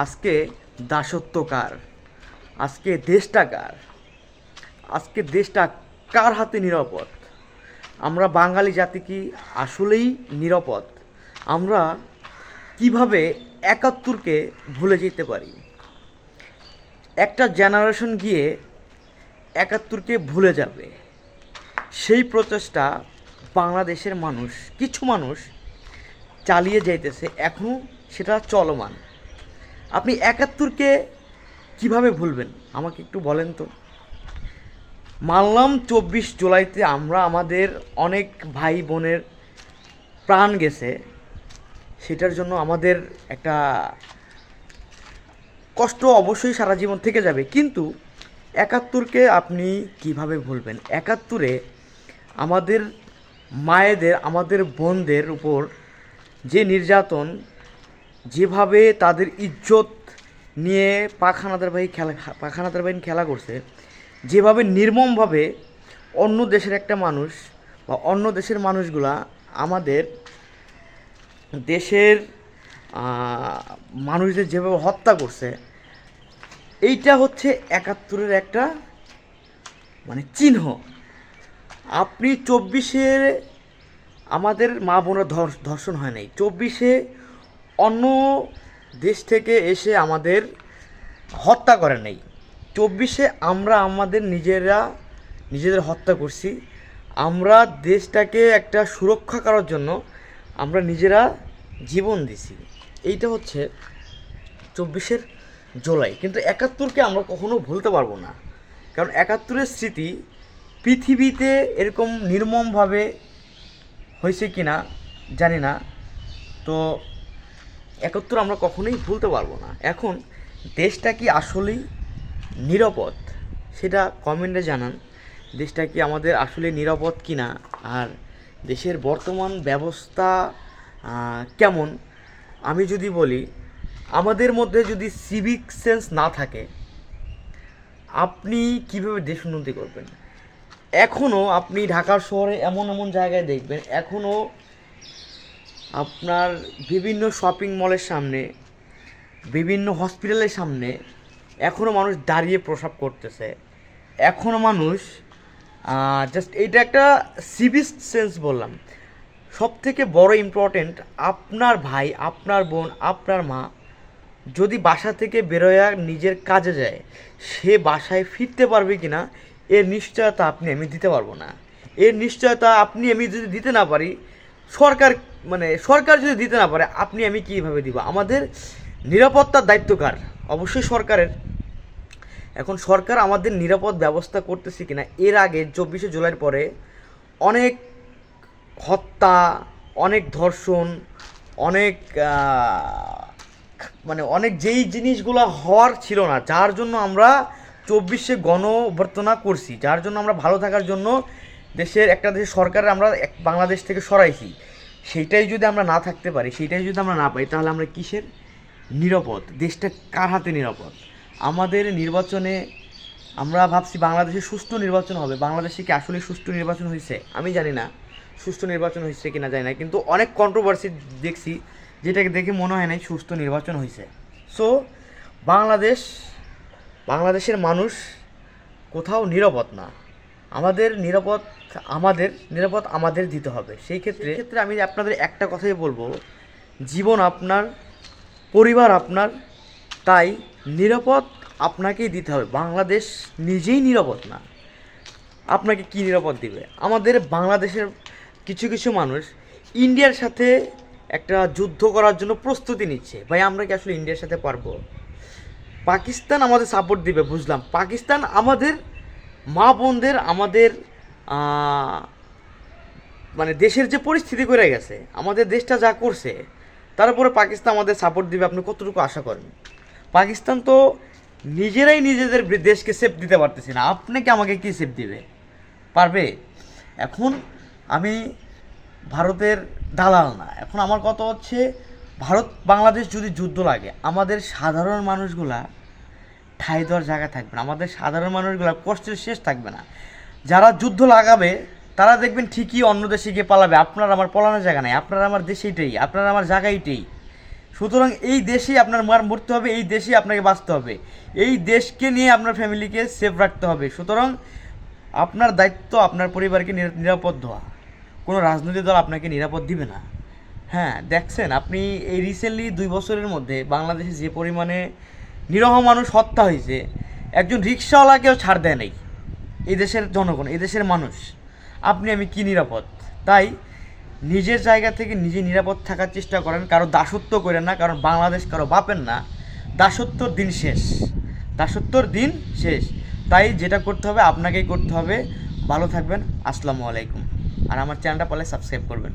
আজকে দাসত্ব কার? আজকে দেশটা কার? আজকে দেশটা কার হাতে নিরাপদ? আমরা বাঙালি জাতি কি আসলেই নিরাপদ? আমরা কিভাবে একাত্তরকে ভুলে যেতে পারি? একটা জেনারেশন গিয়ে একাত্তরকে ভুলে যাবে, সেই প্রচেষ্টা বাংলাদেশের মানুষ, কিছু মানুষ চালিয়ে যাইতেছে, এখনও সেটা চলমান। আপনি একাত্তরকে কিভাবে ভুলবেন আমাকে একটু বলেন তো। মানলাম 24 জুলাইতে আমরা আমাদের অনেক ভাই বোনের প্রাণ গেছে, সেটার জন্য আমাদের একটা কষ্ট অবশ্যই সারা জীবন থেকে যাবে, কিন্তু একাত্তরকে আপনি কিভাবে ভুলবেন? একাত্তরে আমাদের মায়েদের, আমাদের বোনদের উপর যে নির্যাতন, যেভাবে তাদের ইজ্জত নিয়ে পাখানাদার বাহিনী খেলা করছে, যেভাবে নির্মমভাবে অন্য দেশের একটা মানুষ বা অন্য দেশের মানুষগুলা আমাদের দেশের মানুষদের যেভাবে হত্যা করছে, এইটা হচ্ছে একাত্তরের একটা চিহ্ন। আপনি 24-এ আমাদের মা বোনের ধর্ষণ হয় নাই, 24-এ অন্য দেশ থেকে এসে আমাদের হত্যা করে নাই, 24-এ আমরা আমাদের নিজেদের হত্যা করছি। আমরা দেশটাকে একটা সুরক্ষা করার জন্য আমরা নিজেরা জীবন দিছি। এইটা হচ্ছে 24-জুলাই। কিন্তু একাত্তরকে আমরা কখনো ভুলতে পারবো না, কারণ একাত্তরের স্মৃতি পৃথিবীতে এরকম নির্মমভাবে হয়েছে কি না জানি না, তো একাত্তর আমরা কখনোই ভুলতে পারবো না। এখন দেশটা কি আসলেই নিরাপদ সেটা কমেন্টে জানান। দেশটা কি আমাদের আসলে নিরাপদ কি না, আর দেশের বর্তমান ব্যবস্থা কেমন? আমি যদি বলি, আমাদের মধ্যে যদি সিভিক সেন্স না থাকে, আপনি কিভাবে দেশ উন্নতি করবেন? এখনও আপনি ঢাকার শহরে এমন এমন জায়গায় দেখবেন, এখনও আপনার বিভিন্ন শপিং মলের সামনে, বিভিন্ন হসপিটালের সামনে এখনও মানুষ দাঁড়িয়ে প্রসাব করতেছে। এখনও মানুষ জাস্ট এইটা একটা সিভিক সেন্স বললাম। সব থেকে বড় ইম্পর্টেন্ট, আপনার ভাই, আপনার বোন, আপনার মা যদি বাসা থেকে বেরোয়া নিজের কাজে যায়, সে বাসায় ফিরতে পারবে কি না এর নিশ্চয়তা আমি দিতে পারবো না। এর নিশ্চয়তা আমি যদি দিতে না পারি, সরকার সরকার যদি দিতে না পারে, আমি কীভাবে দিব? আমাদের নিরাপত্তার দায়িত্ব কার? অবশ্যই সরকারের। এখন সরকার আমাদের নিরাপদ ব্যবস্থা করতেছে কিনা, এর আগে 24-জুলাইয়ের পরে অনেক হত্যা, অনেক ধর্ষণ, অনেক অনেক যেই জিনিসগুলো হওয়ার ছিল না, যার জন্য আমরা 24-এ গণ অভ্যর্থনা করছি, যার জন্য আমরা ভালো থাকার জন্য দেশের সরকার আমরা বাংলাদেশ থেকে সরাইছি, সেইটাই যদি আমরা না থাকতে পারি, সেইটাই যদি আমরা না পাই, তাহলে আমরা কিসের নিরাপদ? দেশটা কার হাতে নিরাপদ? আমাদের নির্বাচনে আমরা ভাবছি বাংলাদেশে সুষ্ঠু নির্বাচন হবে। বাংলাদেশে কি আসলে সুষ্ঠু নির্বাচন হয়েছে আমি জানি না, সুষ্ঠু নির্বাচন হয়েছে কিনা জানি না, কিন্তু অনেক কন্ট্রোভার্সি দেখছি, যেটাকে দেখে মনে হয় নাই সুষ্ঠু নির্বাচন হয়েছে। সো বাংলাদেশের মানুষ কোথাও নিরাপদ না। আমাদের দিতে হবে। সেই ক্ষেত্রে আমি আপনাদের একটা কথাই বলবো, জীবন আপনার, পরিবার আপনার, তাই নিরাপদ আপনাকেই দিতে হবে। বাংলাদেশ নিজেই নিরাপদ না, আপনাকে কি নিরাপদ দিবে? আমাদের বাংলাদেশের কিছু কিছু মানুষ ইন্ডিয়ার সাথে একটা যুদ্ধ করার জন্য প্রস্তুতি নিচ্ছে। ভাই, আমরা কি আসলে ইন্ডিয়ার সাথে পারবো? পাকিস্তান আমাদের সাপোর্ট দিবে, বুঝলাম। পাকিস্তান আমাদের মা বোনদের, আমাদের দেশের যে পরিস্থিতি করে গেছে, আমাদের দেশটা যা করছে, তারপরে পাকিস্তান আমাদের সাপোর্ট দিবে, আপনি কতটুকু আশা করেন? পাকিস্তান তো নিজেরাই নিজেদের দেশকে সেফ দিতে পারতেছে না, আপনাকে আমাকে কি সেফ দিবে? পারবে? এখন আমি ভারতের দালাল না। এখন আমার কথা হচ্ছে, ভারত বাংলাদেশ যদি যুদ্ধ লাগে, আমাদের সাধারণ মানুষগুলা ঠাঁই দেওয়ার জায়গা থাকবে না, আমাদের সাধারণ মানুষগুলা কষ্টের শেষ থাকবে না। যারা যুদ্ধ লাগাবে তারা দেখবেন ঠিকই অন্য দেশে গিয়ে পালাবে। আপনার আমার পলানোর জায়গা নাই, আপনার আমার দেশ এইটাই, আপনার আমার জায়গা এইটাই। সুতরাং এই দেশেই আপনার মরতে হবে, এই দেশেই আপনাকে বাঁচতে হবে, এই দেশকে নিয়ে আপনার ফ্যামিলিকে সেফ রাখতে হবে। সুতরাং আপনার দায়িত্ব আপনার পরিবারকে নিরাপদ দেওয়া, কোনো রাজনৈতিক দল আপনাকে নিরাপদ দিবে না। হ্যাঁ, দেখছেন আপনি এই রিসেন্টলি 2 বছরের মধ্যে বাংলাদেশে যে পরিমাণে নিরহ মানুষ হত্যা হয়েছে, একজন রিক্সাওয়ালাকেও ছাড় দেয় নাই এই দেশের জনগণ, এই দেশের মানুষ। আপনি আমি কি নিরাপদ? তাই নিজের জায়গা থেকে নিজে নিরাপদ থাকার চেষ্টা করেন, কারো দাসত্ব করেন না, কারণ বাংলাদেশ কারো বাপের না। দাসত্বর দিন শেষ, দাসত্বর দিন শেষ। তাই যেটা করতে হবে আপনাকেই করতে হবে। ভালো থাকবেন, আসসালামু আলাইকুম। আর আমার চ্যানেলটা পারলে সাবস্ক্রাইব করবেন।